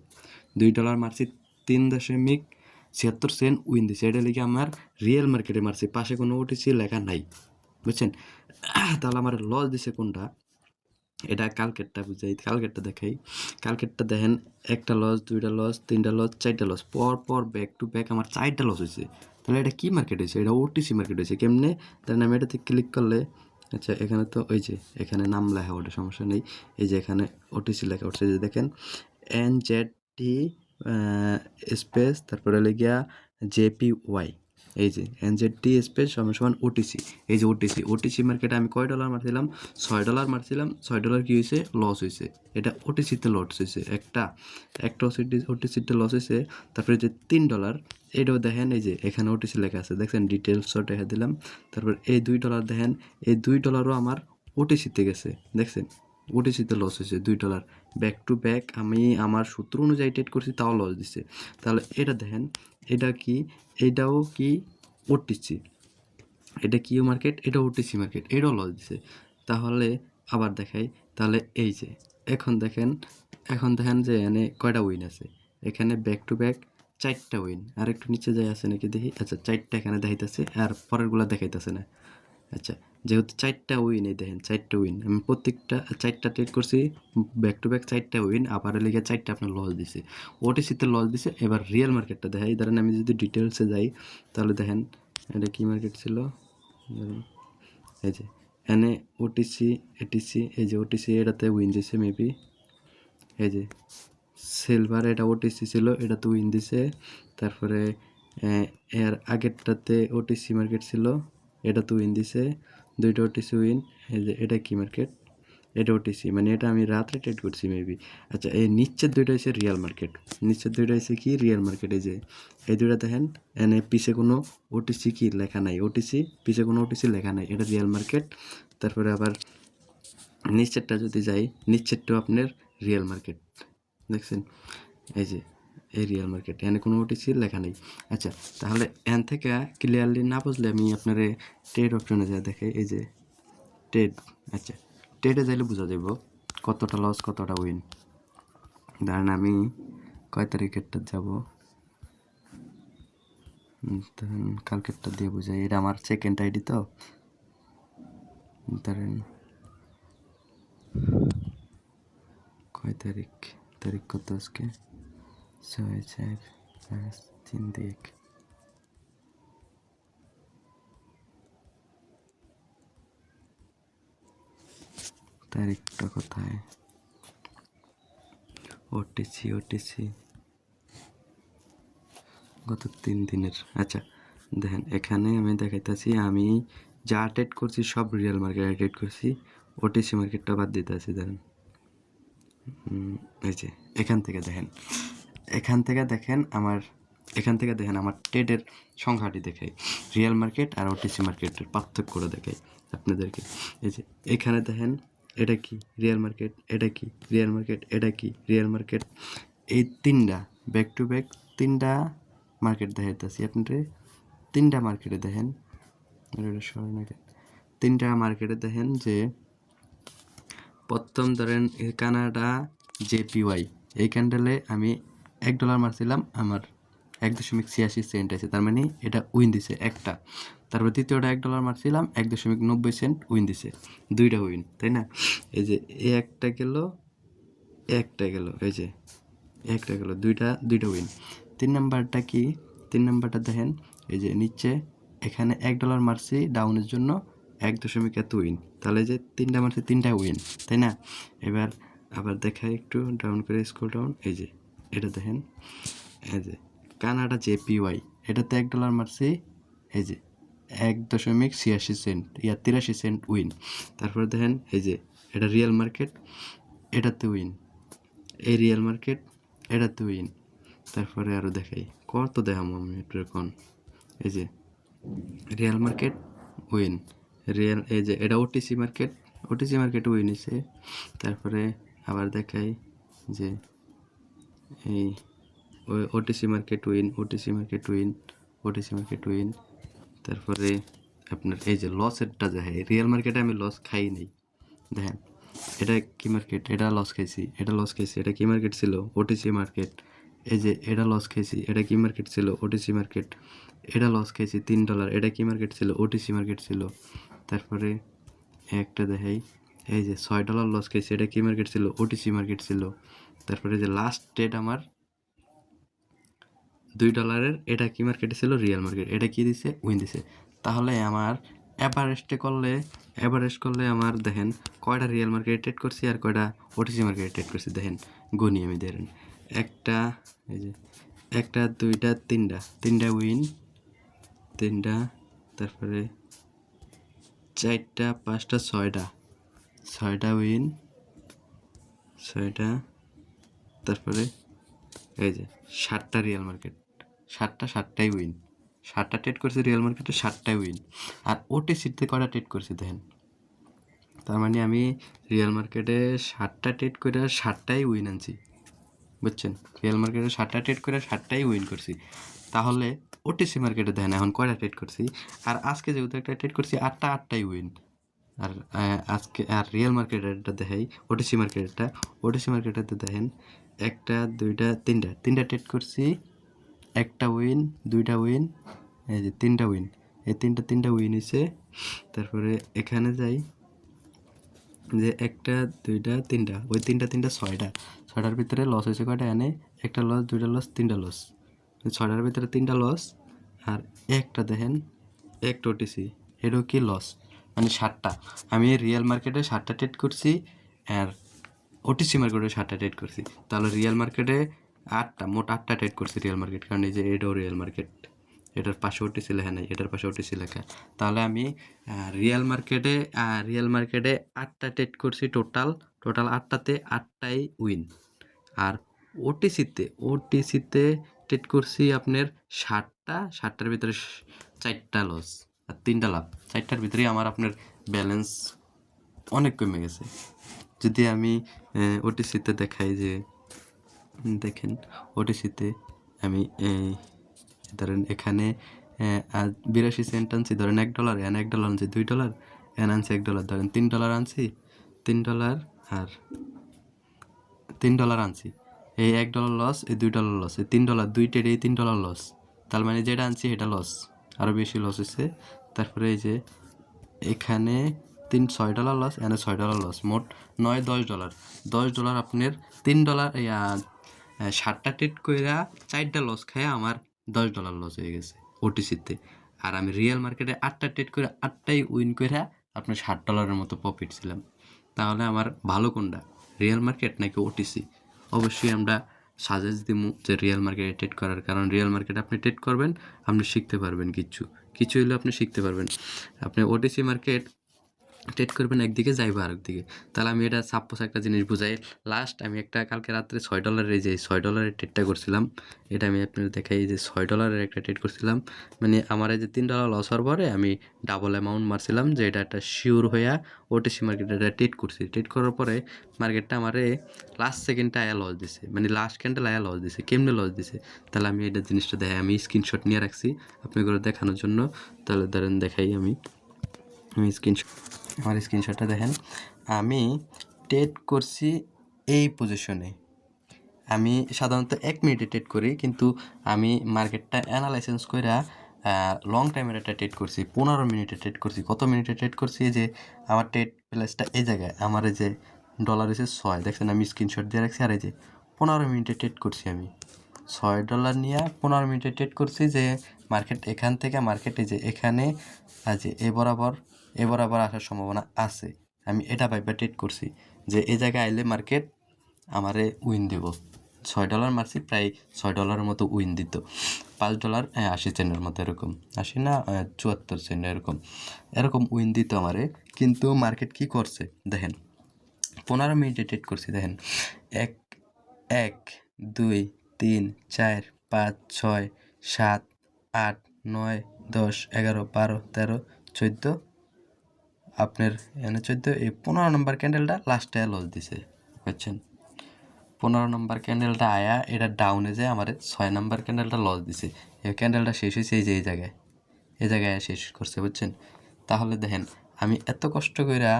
$2 মারছি, 3.76 উইন দিছে। এটা লিখে আমার রিয়েল মার্কেটে মারছি, পাশে কোনো ওটিসি লেখা নাই, বুঝছেন? তাহলে আমার লস দিছে কোনটা? এটা কালকেরটা বুঝাই, কালকেরটা দেখাই। কালকেরটা দেখেন, একটা লস, দুইটা লস, তিনটা লস, চারটা লস, পর ব্যাক টু ব্যাক আমার 4টা লস হয়েছে। তাহলে এটা কি মার্কেট হয়েছে? এটা ওটিসি মার্কেট হয়েছে। কেমনে? তাহলে আমি এটাতে ক্লিক করলে, আচ্ছা এখানে তো ওই যে এখানে নাম লেখা ওঠে, সমস্যা নেই। এই যে এখানে ওটিসি লেখা উঠছে, যে দেখেন NZT স্পেস তারপরে লেগিয়া JPY, এই যে NZT স্পেস সমান ওটিসি। এই যে ওটিসি মার্কেটে আমি কয় ডলার মারছিলাম? $6 মারছিলাম। $6 কি হয়েছে? লস হয়েছে। এটা ওটিসিতে লস হয়েছে, একটা ওটিসিতে লস হয়েছে। তারপরে যে $3, এটাও দেখেন, এই যে এখানে ওটিসি লেখা আছে, দেখছেন ডিটেলসও দেখা দিলাম। তারপর এই $2 দেখেন, এই $2ও আমার ওটিসিতে গেছে, দেখছেন ওটিসিতে লস হয়েছে $2। ব্যাক টু ব্যাক আমি আমার সূত্র অনুযায়ী ট্রেড করছি, তাও লস দিছে। তাহলে এটা দেখেন, এটা কি? এটাও কি ওটিসি? এটা কিউ মার্কেট, এটা ওটিসি মার্কেট, এটাও লস দিছে। তাহলে আবার দেখাই, তাহলে এই যে এখন দেখেন যে এখানে কয়টা উইন আছে? এখানে ব্যাক টু ব্যাক চারটা উইন। আর একটু নিচে যাই আছে নাকি দেখি। আচ্ছা, চারটা এখানে দেখাইতেছে আর পরেরগুলা দেখাইতেছে না। আচ্ছা, যেহেতু চারটা উইন, এই দেখেন চারটা উইন, আমি প্রত্যেকটা চারটা ট্রেড করছি ব্যাক টু ব্যাক, চারটা উইন, আবার লিগে চারটা আপনার লস দিছে, ওটিসিতে লস দিছে। এবার রিয়েল মার্কেটটা দেখাই। ধরেন আমি যদি ডিটেলসে যাই তাহলে দেখেন এটা কি মার্কেট ছিল। ধরেন এই যে এনে ওটিসি, এটিসি, এই যে ওটিসি এটাতে উইন দিছে মেবি। এই যে সিলভার, এটা ওটিসি ছিল, এটা তো উইন দিছে। তারপরে এর আগেরটাতে ওটিসি মার্কেট ছিল, এটা তো উইন দিছে, দুইটা ওটিসি উইন। এই যে এটা কি মার্কেট, এটা ওটিসি, মানে এটা আমি রাত্রে ট্রেড করছি মেবি। আচ্ছা, এই নিচের দুইটা হচ্ছে রিয়েল মার্কেট, নিচের দুইটা হচ্ছে কি রিয়েল মার্কেট। এই যে এই দুইটা দেখেন, এনে পিছে কোনো ওটিসি কি লেখা নাই, ওটিসি পিছে কোনো ওটিসি লেখা নাই, এটা রিয়েল মার্কেট। তারপরে আবার নিচেরটা যদি যাই, নিচেরটাও আপনার রিয়েল মার্কেট, দেখছেন এই যে এই রিয়েল মার্কেট, এখানে কোনো ওটিসি লেখা নেই। আচ্ছা, তাহলে এখান থেকে ক্লিয়ারলি না বুঝলে আমি আপনার ট্রেড অপশনে যা দেখে, এই যে ট্রেড। আচ্ছা, ট্রেডে যাইলে বোঝা যাব কতটা লস কতটা উইন। ধরেন আমি কয় তারিখেরটা যাব, ধরেন কালকেরটা দিয়ে বোঝাই, এটা আমার সেকেন্ড আইডি তো। ধরেন কয় তারিখ, তারিখ কত আজকে, 6/4/5/3/2/1। তারিখটা কোথায়, ওটিসি, ওটিসি গত 3 দিনের। আচ্ছা, দেখেন এখানে আমি দেখাইতেছি আমি যা ট্রেড করছি সব রিয়েল মার্কেটে ট্রেড করছি, ওটিসি মার্কেটটা বাদ দিতে আছি। দেখেন এই যে এখান থেকে দেখেন, এখান থেকে দেখেন আমার, এখান থেকে দেখেন আমার ট্রেডের সংখ্যাটি দেখাই, রিয়েল মার্কেট আর ওটিসি মার্কেটের পার্থক্য করে দেখাই আপনাদেরকে। এই যে এখানে দেখেন এটা কি রিয়েল মার্কেট, এটা কি রিয়েল মার্কেট, এটা কি রিয়েল মার্কেট, এই তিনটা ব্যাক টু ব্যাক তিনটা মার্কেট দেখাইতেছি আপনাদের। তিনটা মার্কেটে দেখেন, তিনটা মার্কেটে দেখেন যে প্রথম ধরেন কানাডা জেপিওয়াই, এই ক্যান্ডেলে আমি $1 মারছিলাম, আমার 1.86 সেন্ট আছে, তার মানে এটা উইন দিছে একটা। তারপর দ্বিতীয়টা $1 মারছিলাম, 1.90 সেন্ট উইন দিছে, দুইটা উইন, তাই না? এই যে একটা গেল, একটা গেল, এই যে একটা গেল, দুইটা উইন। 3 নাম্বারটা কি, 3 নাম্বারটা দেখেন এই যে নিচে, এখানে $1 মারছি ডাউনের জন্য, 1 উইন, তাহলে যে তিনটা মারছি তিনটা উইন, তাই না? এবার আবার দেখাই একটু ডাউন করে, স্ক্রল ডাউন, এই যে এটা দেখেন, এই যে কানাডা জেপিওয়াই, এটাতে $1 মারছি, এই যে 1.86 সেন্ট 83 সেন্ট উইন। তারপরে দেখেন এই যে এটা রিয়েল মার্কেট, এটাতে উইন, এই রিয়েল মার্কেট, এটাতে উইন। তারপরে আরও দেখাই, কত দেখাম আমি একটু এখন, এই যে রিয়েল মার্কেট উইন, রিয়েল, এই যে এটা OTC market, OTC market win হয়েছে। তারপরে আবার দেখাই যে এই OTC market win, OTC market win, OTC market win. তারপরে আপনার এই যে লসেরটা দেখাই, রিয়েল মার্কেটে আমি লস খাই নাই, দেখেন এটা কি মার্কেট, এটা লস খাইছি, এটা লস খাইছি, এটা কি মার্কেট ছিল, ওটিসি মার্কেট। এই যে এটা লস খাইছি, এটা কি মার্কেট ছিল, ওটিসি মার্কেট। এটা লস খাইছি $3, এটা কি মার্কেট ছিল, ওটিসি মার্কেট ছিল। তারপরে একটা দেখাই, এই যে $6 লস খাইছি, এটা কি মার্কেট ছিল, ওটিসি মার্কেট ছিল। তারপরে যে লাস্ট ডেট আমার $2, এটা কি মার্কেটে ছিল, রিয়েল মার্কেট, এটা কি দিছে, উইন দিছে। তাহলে আমার অ্যাভারেজ করলে আমার দেখেন কয়টা রিয়েল মার্কেটে ট্রেড করছি আর কয়টা ওটিসি মার্কেটে ট্রেড করছি, দেখেন গুনি আমি, দেখেন একটা, এই যে একটা, দুইটা, তিনটা উইন, তিনটা, তারপরে 4টা, 5টা, 6টা উইন, 6টা, তারপরে এই যে 7টা রিয়েল মার্কেট, 7টাই উইন, 7টা ট্রেড করছি রিয়েল মার্কেটে, 7টাই উইন। আর ওটিসিতে কয়টা ট্রেড করছি দেখেন, তার মানে আমি রিয়েল মার্কেটে 7টা ট্রেড করে 7টাই উইন আনছি, বুঝছেন? রিয়েল মার্কেটে 7টা ট্রেড করে 7টাই উইন করছি। তাহলে ওটিসি মার্কেটে দেখেন এখন কয়টা ট্রেড করছি, আর আজকে যেহেতু একটা ট্রেড করছি 8টাই উইন। আর আজকে আর রিয়েল মার্কেটেরটা দেখাই, ওটিসি মার্কেটেরটা, ওটিসি মার্কেটেতে দেখেন একটা, দুইটা, তিনটা ট্রেড করছি, একটা উইন, দুইটা উইন, এই যে তিনটা উইন, এই তিনটা উইন হয়েছে। তারপরে এখানে যাই, যে একটা দুইটা তিনটা, ওই তিনটা ছয়টার ভিতরে লস হয়েছে কয়টা? এনে একটা লস, দুইটা লস, তিনটা লস, ছয়টার ভিতরে তিনটা লস। আর একটা দেখেন একটা ওটিসি, এটাও কি লস, মানে 7টা। আমি রিয়েল মার্কেটে 7টা ট্রেড করছি আর ওটিসি মার্কেটে 7টা ট্রেড করছি। তাহলে রিয়েল মার্কেটে 8টা, মোট 8টা ট্রেড করছি রিয়েল মার্কেট, কারণ এই যে এটাও রিয়েল মার্কেট, এটার পাশে ওটিসি লেখা নাই, এটার পাশে ওটিসি লেখা। তাহলে আমি রিয়েল মার্কেটে 8টা ট্রেড করছি টোটাল 8টাতে 8টাই উইন। আর ওটিসিতে ট্রেড করছি আপনার 7টার ভিতরে 4টা লস আর 3টা লাভ। 4টার ভিতরেই আমার আপনার ব্যালেন্স অনেক কমে গেছে। যদি আমি ওটিসিতে দেখাই, যে দেখেন ওটিসিতে আমি ধরেন এখানে আজ 82 সেন্ট আনছি, ধরেন $1, এন $1 আনছি, $2, এন আনছি $1, ধরেন $3 আনছি, $3 আর $3 আনছি, এই $1 লস, এই $2 লস, এই $3 দুই ট্রেডে এই $3 লস। তার মানে যেটা আনছি এটা লস, আরও বেশি লস হয়েছে। তারপরে এই যে এখানে $6 লস, এখানে $6 লস, মোট $9-10 $10 আপনার $3 7টা ট্রেড কইরা 4টা লস খায় আমার $10 লস হয়ে গেছে ওটিসিতে। আর আমি রিয়েল মার্কেটে 8টা ট্রেড করে 8টাই উইন কইরা আপনার $60 মতো প্রফিট ছিলাম। তাহলে আমার ভালো কোনটা, রিয়েল মার্কেট নাকি ওটিসি? অবশ্যই আমরা সাজেস্ট দিব যে রিয়েল মার্কেটে ট্রেড করার, কারণ রিয়েল মার্কেটে আপনি ট্রেড করবেন, আপনি শিখতে পারবেন, কিছু হলেও আপনি শিখতে পারবেন। আপনি ওটিসি মার্কেট ট্রেড করবেন একদিকে, যাইবো আরেকদিকে। তাহলে আমি এটা সাপোজ একটা জিনিস বুঝাই। লাস্ট আমি একটা কালকে রাত্রে $6 যে $6 ট্রেডটা করছিলাম, এটা আমি আপনাদের দেখাই, যে $6 একটা ট্রেড করছিলাম। মানে আমার এই যে $3 লস হওয়ার পরে আমি ডাবল অ্যামাউন্ট মারছিলাম, যে এটা একটা শিওর হইয়া ওটিসি মার্কেটে এটা ট্রেড করছি। ট্রেড করার পরে মার্কেটটা আমারে লাস্ট সেকেন্ডটা আয়া লস দিছে, মানে লাস্ট ক্যান্ডেল আয়া লস দিছে। কেমনে লস দিছে? তাহলে আমি এটা জিনিসটা দেখাই, আমি স্ক্রিনশট নিয়ে রাখছি আপনাদের দেখানোর জন্য। তাহলে ধরেন দেখাই, আমি আমার স্ক্রিনশটটা দেখেন। আমি ট্রেড করছি এই পজিশনে, আমি সাধারণত 1 মিনিটে ট্রেড করি, কিন্তু আমি মার্কেটটা অ্যানালাইসিস কইরা লং টাইমের একটা ট্রেড করছি, 15 মিনিটে ট্রেড করছি। কত মিনিটে ট্রেড করছি? যে আমার ট্রেড প্লেসটা এই জায়গায়, আমার এই যে ডলার হচ্ছে 6, দেখছেন আমি স্ক্রিনশট দিয়ে রাখছি। আর এই যে 15 মিনিটে ট্রেড করছি আমি, $6 নিয়ে 15 মিনিটে ট্রেড করছি। যে মার্কেট এখান থেকে মার্কেটে যে এখানে আছে এ বরাবর আসার সম্ভাবনা আছে, আমি এটা ভাইবা ট্রেড করছি যে এই জায়গায় আইলে মার্কেট আমারে উইন দেব। $6 মারছি, প্রায় $6 মতো উইন দিত। $5 80 সেন্টের মতো, এরকম 80 না 74 সেন্ট, এরকম উইন দিত আমারে। কিন্তু মার্কেট কি করছে দেখেন, 15 মিনিটে ট্রেড করছি, দেখেন 1 2 3 4 5 6 7 8 9 10 11 12 13 14, আপনার এখানে 14, এই 15 নম্বর ক্যান্ডেলটা লাস্টে লস দিছে, বুঝছেন? 15 নম্বর ক্যান্ডেলটা আয়া এটা ডাউনে যায়, আমার 6 নম্বর ক্যান্ডেলটা লস দিছে। এই ক্যান্ডেলটা শেষ হয়েছে এই যে এই জায়গায় শেষ করছে, বুঝছেন? তাহলে দেখেন আমি এত কষ্ট কইরা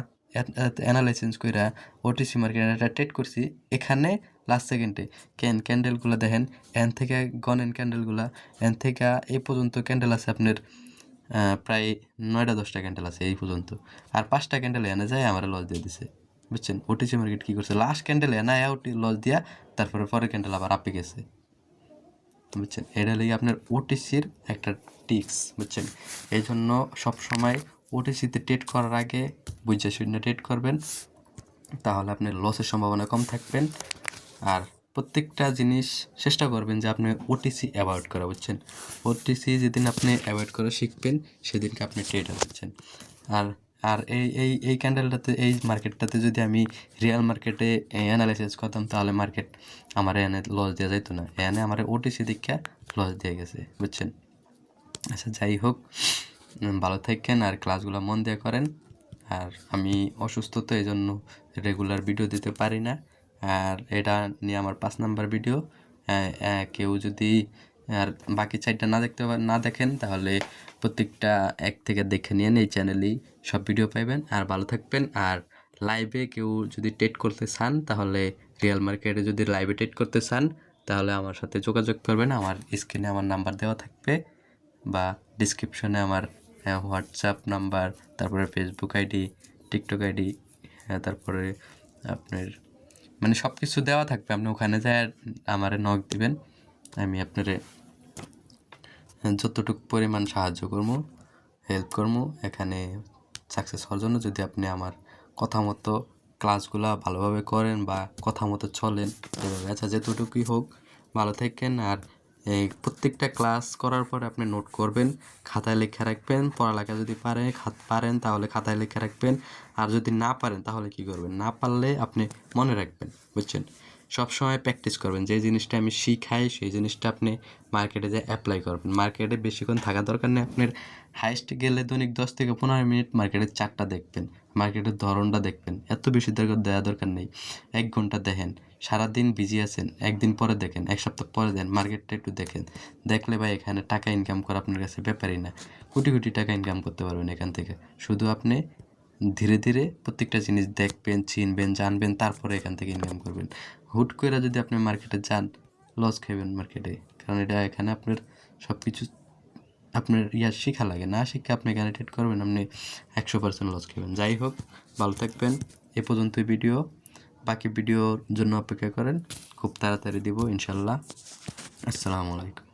অ্যানালাইসিস কইরা ওটিসি মার্কেটে একটা ট্রেড করছি, এখানে লাস্ট সেকেন্ডে ক্যান্ডেলগুলো দেখেন, এন থেকে গনেন ক্যান্ডেলগুলা, এন থেকে এই পর্যন্ত ক্যান্ডেল আছে আপনার প্রায় 9টা-10টা ক্যান্ডেল আছে এই পর্যন্ত। আর 5টা ক্যান্ডেল এনে যায় আমার লস দিয়ে দিছে, বুঝছেন? ওটিসি মার্কেট কী করছে, লাস্ট ক্যান্ডেল এনে লস দিয়া তারপরে পরের ক্যান্ডেল আবার আপে গেছে, বুঝছেন? এটা লাগে আপনার ওটিসির একটা টিক্স, বুঝছেন? এই জন্য সবসময় ওটিসিতে ট্রেড করার আগে বুঝে শুনে ট্রেড করবেন, তাহলে আপনার লসের সম্ভাবনা কম থাকবেন। আর প্রত্যেকটা জিনিস চেষ্টা করবেন যে আপনি ওটিসি অ্যাভয়েড করা, বুঝছেন? ওটিসি যেদিন আপনি অ্যাভয়েড করা শিখবেন সেদিনকে আপনি ট্রেডার, বুঝছেন? আর আর এই ক্যান্ডেলটাতে, এই মার্কেটটাতে যদি আমি রিয়েল মার্কেটে অ্যানালাইসিস করতাম, তাহলে মার্কেট আমার এনে লস দেওয়া যেত না, এনে আমার ওটিসি দীক্ষা লস দিয়ে গেছে, বুঝছেন? আচ্ছা, যাই হোক, ভালো থাকেন আর ক্লাসগুলো মন দিয়ে করেন। আর আমি অসুস্থ, তো এই জন্য রেগুলার ভিডিও দিতে পারি না। আর এটা নিয়ে আমার 5 নাম্বার ভিডিও। কেউ যদি আর বাকি 4টা না দেখেন, তাহলে প্রত্যেকটা এক থেকে দেখে নিয়ে এই চ্যানেলেই সব ভিডিও পাইবেন। আর ভালো থাকবেন। আর লাইভে কেউ যদি ট্রেড করতে চান, তাহলে রিয়েল মার্কেটে যদি লাইভে ট্রেড করতে চান, তাহলে আমার সাথে যোগাযোগ করবেন। আমার স্ক্রিনে আমার নাম্বার দেওয়া থাকবে বা ডিসক্রিপশনে আমার হোয়াটসঅ্যাপ নাম্বার, তারপরে ফেসবুক আইডি, টিকটক আইডি, তারপরে আপনার মানে সব কিছু দেওয়া থাকবে। আপনি ওখানে যায় আমারে নক দিবেন, আমি আপনারে যতটুকু পরিমাণ সাহায্য করবো, হেল্প করবো এখানে সাকসেস হওয়ার জন্য। যদি আপনি আমার কথা মতো ক্লাসগুলো ভালোভাবে করেন বা কথা মতো চলেন এভাবে। আচ্ছা, যেতটুকুই হোক ভালো থাকেন। আর এই প্রত্যেকটা ক্লাস করার পরে আপনি নোট করবেন, খাতায় লেখা রাখবেন। পড়ালেখা যদি পারেন তাহলে খাতায় লেখা রাখবেন। আর যদি না পারেন তাহলে কি করবেন, না পারলে আপনি মনে রাখবেন, বুঝছেন? সবসময় প্র্যাকটিস করবেন। যে জিনিসটা আমি শিখাই সেই জিনিসটা আপনি মার্কেটে যেয়ে অ্যাপ্লাই করবেন। মার্কেটে বেশিক্ষণ থাকা দরকার নেই। আপনার হাইস্ট গেলে দৈনিক 10 থেকে 15 মিনিট মার্কেটের চারটা দেখবেন, মার্কেটের ধরনটা দেখবেন। এত বেশি দেওয়া দরকার নেই, 1 ঘন্টা দেখেন। সারাদিন বিজি আছেন, একদিন পরে দেখেন, এক সপ্তাহ পরে দেন, মার্কেটটা একটু দেখেন। দেখলে ভাই এখানে টাকা ইনকাম করা আপনার কাছে ব্যাপারই না। কোটি কোটি টাকা ইনকাম করতে পারবেন এখান থেকে। শুধু আপনি ধীরে ধীরে প্রত্যেকটা জিনিস দেখবেন, চিনবেন, জানবেন, তারপরে এখান থেকে ইনকাম করবেন। হুট করে যদি আপনি মার্কেটে যান, লস খাবেন মার্কেটে। কারণ এখানে আপনার সব কিছু আপনার শিখা লাগে। না শিখে আপনি এখানে ট্রেড করবেন, আপনি 100% লস খাবেন। যাই হোক, ভালো থাকবেন। এ পর্যন্তই ভিডিও। বাকি ভিডিওর জন্য অপেক্ষা করেন, খুব তাড়াতাড়ি দিব ইনশাল্লাহ। আসসালামু আলাইকুম।